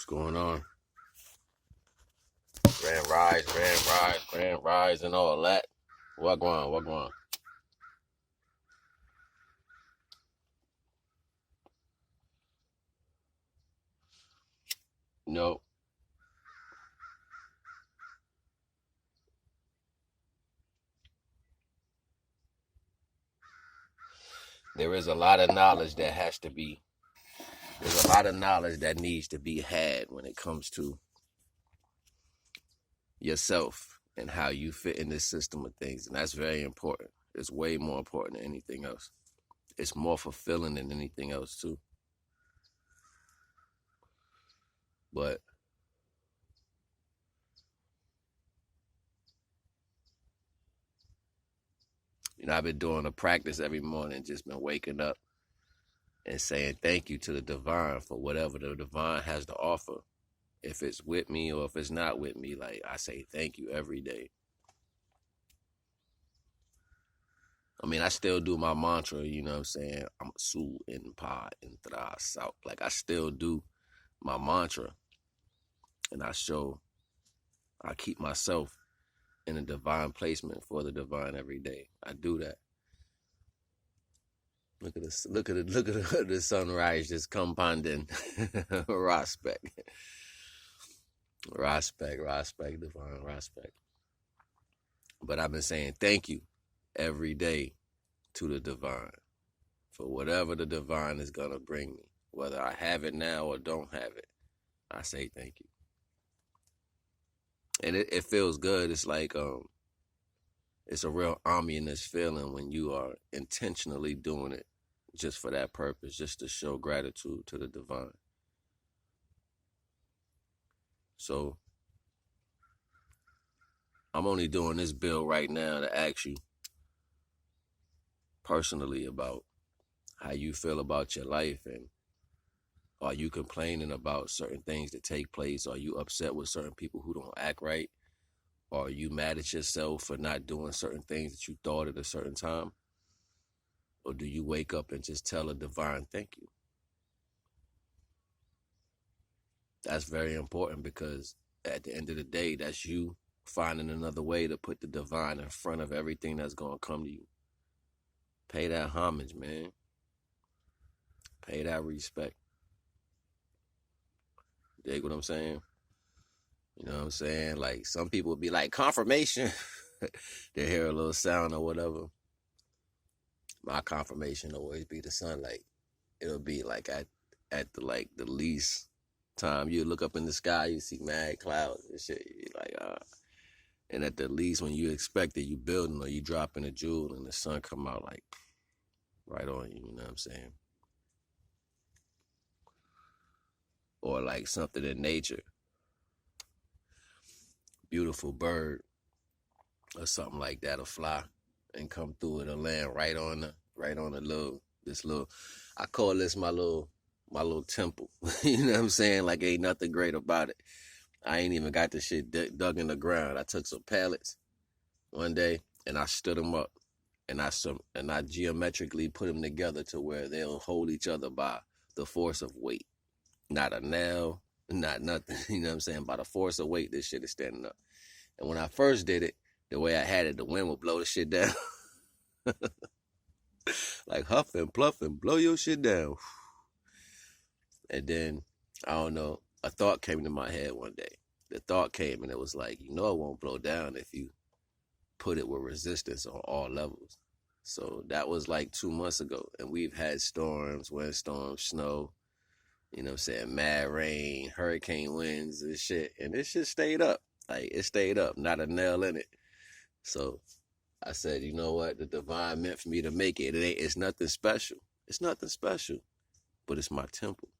What's going on? Grand rise, and all that. What going? No, there is a lot of knowledge that there's a lot of knowledge that needs to be had when it comes to yourself and how you fit in this system of things. And that's very important. It's way more important than anything else. It's more fulfilling than anything else too. But I've been doing a practice every morning, just been waking up and saying thank you to the divine for whatever the divine has to offer. If it's with me or if it's not with me, like I say thank you every day. I mean, I still do my mantra, you know what I'm saying? I'm Su in Pa in Tra South. Like I still do my mantra and I keep myself in a divine placement for the divine every day. I do that. Look at this, look at the sunrise just compounding. Rah Spect. Rah Spect Divine, Rah Spect. But I've been saying thank you every day to the divine for whatever the divine is going to bring me. Whether I have it now or don't have it, I say thank you. And it feels good. It's like it's a real ominous feeling when you are intentionally doing it just for that purpose, just to show gratitude to the divine. So I'm only doing this bill right now to ask you personally about how you feel about your life, and are you complaining about certain things that take place? Are you upset with certain people who don't act right? Or are you mad at yourself for not doing certain things that you thought at a certain time? Or do you wake up and just tell a divine thank you? That's very important, because at the end of the day, that's you finding another way to put the divine in front of everything that's going to come to you. Pay that homage, man. Pay that respect. Dig what I'm saying? You know what I'm saying? Like, some people would be like, confirmation. They hear a little sound or whatever. My confirmation always be the sunlight. It'll be like at the least time you look up in the sky, you see mad clouds and shit. You're like, and at the least when you expect it, you building or you dropping a jewel and the sun come out like right on you. You know what I'm saying? Or like something in nature, beautiful bird or something like that'll fly and come through. It'll land right on the little. I call this my little temple. You know what I'm saying? Like, ain't nothing great about it. I ain't even got the shit dug in the ground. I took some pallets one day and I stood them up and I geometrically put them together to where they'll hold each other by the force of weight. Not a nail, not nothing. You know what I'm saying? By the force of weight, this shit is standing up. And when I first did it, the way I had it, the wind would blow the shit down. Like huff and pluff and blow your shit down. And then, I don't know, a thought came to my head one day. The thought came and it was like, it won't blow down if you put it with resistance on all levels. So that was like 2 months ago. And we've had storms, windstorms, snow, you know what I'm saying, mad rain, hurricane winds and shit. And this shit stayed up. Like, it stayed up, not a nail in it. So I said, you know what? The divine meant for me to make it. It's nothing special. It's nothing special. But it's my temple.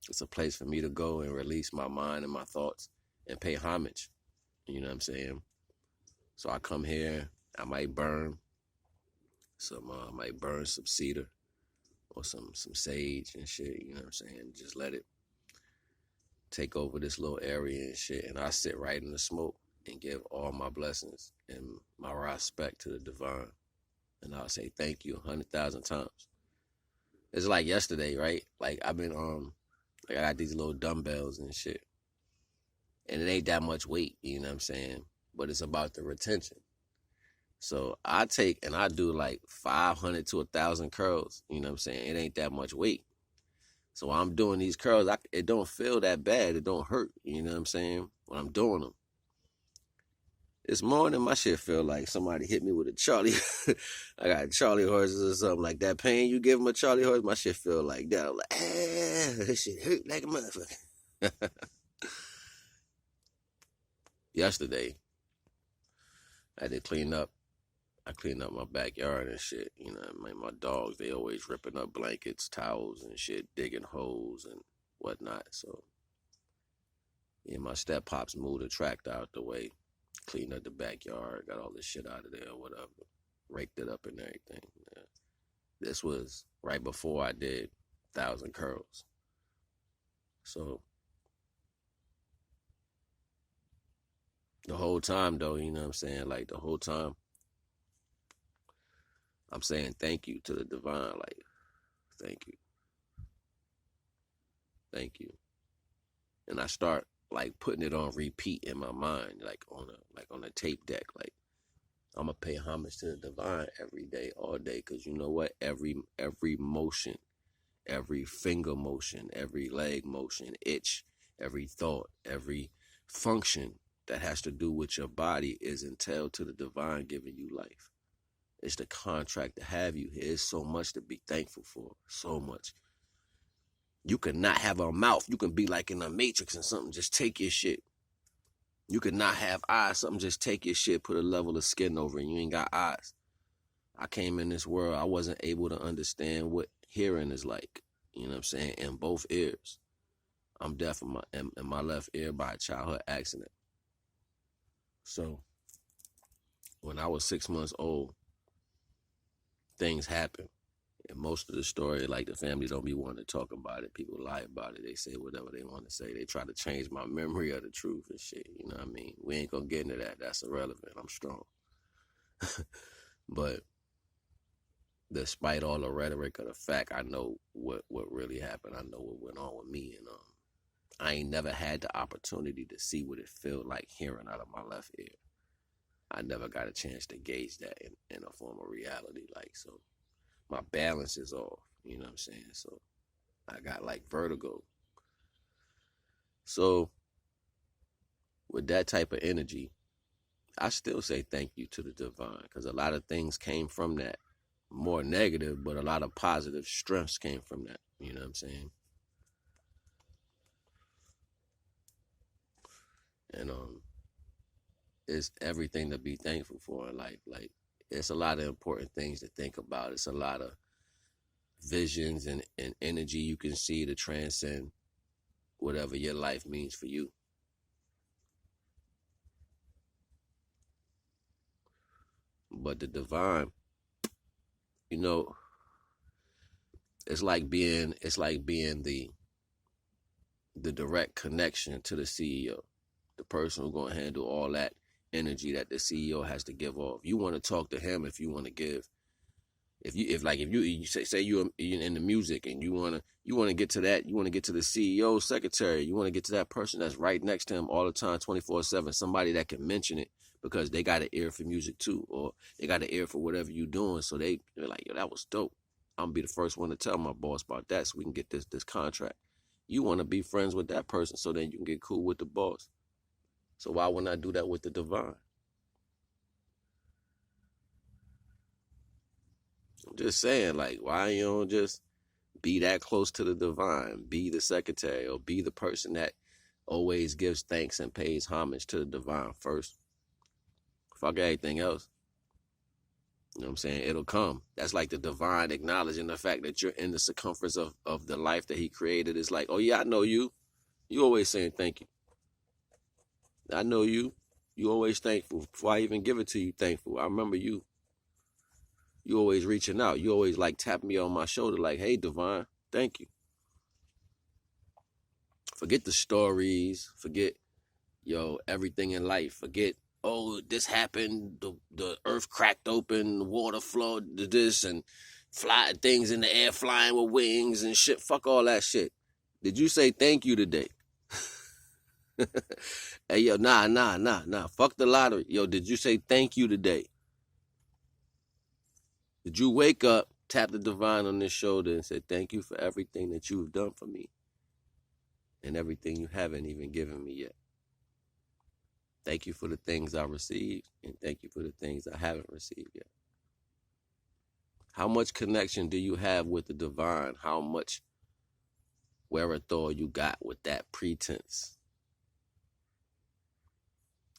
It's a place for me to go and release my mind and my thoughts and pay homage. You know what I'm saying? So I come here, I might burn some cedar or some sage and shit, you know what I'm saying? Just let it take over this little area and shit. And I sit right in the smoke and give all my blessings and my respect to the divine. And I'll say thank you 100,000 times. It's like yesterday, right? Like, I've been Like I got these little dumbbells and shit. And it ain't that much weight, you know what I'm saying? But it's about the retention. So I take and I do like 500 to 1,000 curls, you know what I'm saying? It ain't that much weight. So while I'm doing these curls, it don't feel that bad. It don't hurt, you know what I'm saying? When I'm doing them. This morning, my shit feel like somebody hit me with a Charlie. I got Charlie horses or something like that. Pain you give them a Charlie horse, my shit feel like that. I'm like, this shit hurt like a motherfucker. Yesterday, I had to clean up. I cleaned up my backyard and shit. You know, my dogs, they always ripping up blankets, towels and shit, digging holes and whatnot. So, yeah, my step pops moved the tractor out the way, cleaned up the backyard, got all this shit out of there or whatever, raked it up and everything. Yeah. This was right before I did 1,000 curls. So, the whole time though, you know what I'm saying? Like the whole time, I'm saying thank you to the divine, like, thank you. Thank you. And I start like putting it on repeat in my mind, like on a tape deck. Like I'm gonna pay homage to the divine every day, all day, because you know what? Every motion, every finger motion, every leg motion, itch, every thought, every function that has to do with your body is entailed to the divine giving you life. It's the contract to have you here. It's so much to be thankful for. So much. You could not have a mouth. You can be like in a matrix and something just take your shit. You could not have eyes. Something just take your shit, put a level of skin over and you ain't got eyes. I came in this world. I wasn't able to understand what hearing is like. You know what I'm saying? In both ears. I'm deaf in my left ear by a childhood accident. So when I was 6 months old, things happen. And most of the story, like the family don't be wanting to talk about it. People lie about it. They say whatever they want to say. They try to change my memory of the truth and shit. You know what I mean? We ain't gonna get into that. That's irrelevant. I'm strong. But despite all the rhetoric of the fact, I know what really happened. I know what went on with me. And I ain't never had the opportunity to see what it felt like hearing out of my left ear. I never got a chance to gauge that in a form of reality. Like, so my balance is off, you know what I'm saying? So I got like vertigo. So with that type of energy, I still say thank you to the divine, because a lot of things came from that. More negative, but a lot of positive strengths came from that. You know what I'm saying? And it's everything to be thankful for in life. Like, it's a lot of important things to think about. It's a lot of visions and energy you can see to transcend whatever your life means for you. But the divine, you know, it's like being the direct connection to the CEO, the person who's gonna handle all that energy that the CEO has to give off. You want to talk to him if you want to give. If you say you're in the music and you want to get to that, you want to get to the CEO secretary, you want to get to that person that's right next to him all the time, 24/7, somebody that can mention it because they got an ear for music too, or they got an ear for whatever you're doing. So they're like, yo, that was dope. I'm gonna be the first one to tell my boss about that so we can get this contract. You want to be friends with that person so then you can get cool with the boss. So why wouldn't I do that with the divine? I'm just saying, like, why you don't just be that close to the divine, be the secretary, or be the person that always gives thanks and pays homage to the divine first. Fuck everything else. You know what I'm saying? It'll come. That's like the divine acknowledging the fact that you're in the circumference of the life that he created. It's like, oh yeah, I know you. You always saying thank you. I know you. You always thankful. Before I even give it to you, thankful. I remember you. You always reaching out. You always like tapping me on my shoulder like, hey, divine, thank you. Forget the stories. Forget, everything in life. Forget, oh, this happened. The earth cracked open. The water flowed to this and fly things in the air flying with wings and shit. Fuck all that shit. Did you say thank you today? Hey, yo, nah. Fuck the lottery. Yo, did you say thank you today? Did you wake up, tap the divine on this shoulder and say thank you for everything that you've done for me and everything you haven't even given me yet? Thank you for the things I received and thank you for the things I haven't received yet. How much connection do you have with the divine? How much wherewithal you got with that pretense?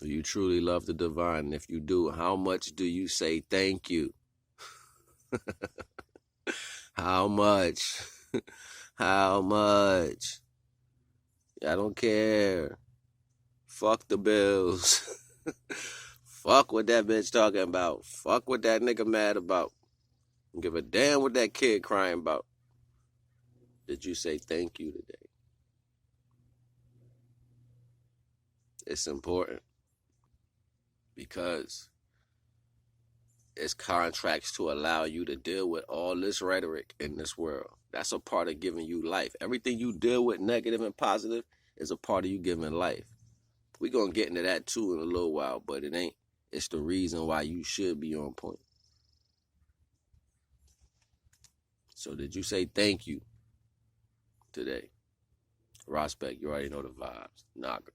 Do you truly love the divine? And if you do, how much do you say thank you? How much? How much? I don't care. Fuck the bills. Fuck what that bitch talking about. Fuck what that nigga mad about. Don't give a damn what that kid crying about. Did you say thank you today? It's important because it's contracts to allow you to deal with all this rhetoric in this world. That's a part of giving you life. Everything you deal with, negative and positive, is a part of you giving life. We're going to get into that too in a little while, but it ain't. It's the reason why you should be on point. So did you say thank you today? Rah Spect, you already know the vibes. NAGA.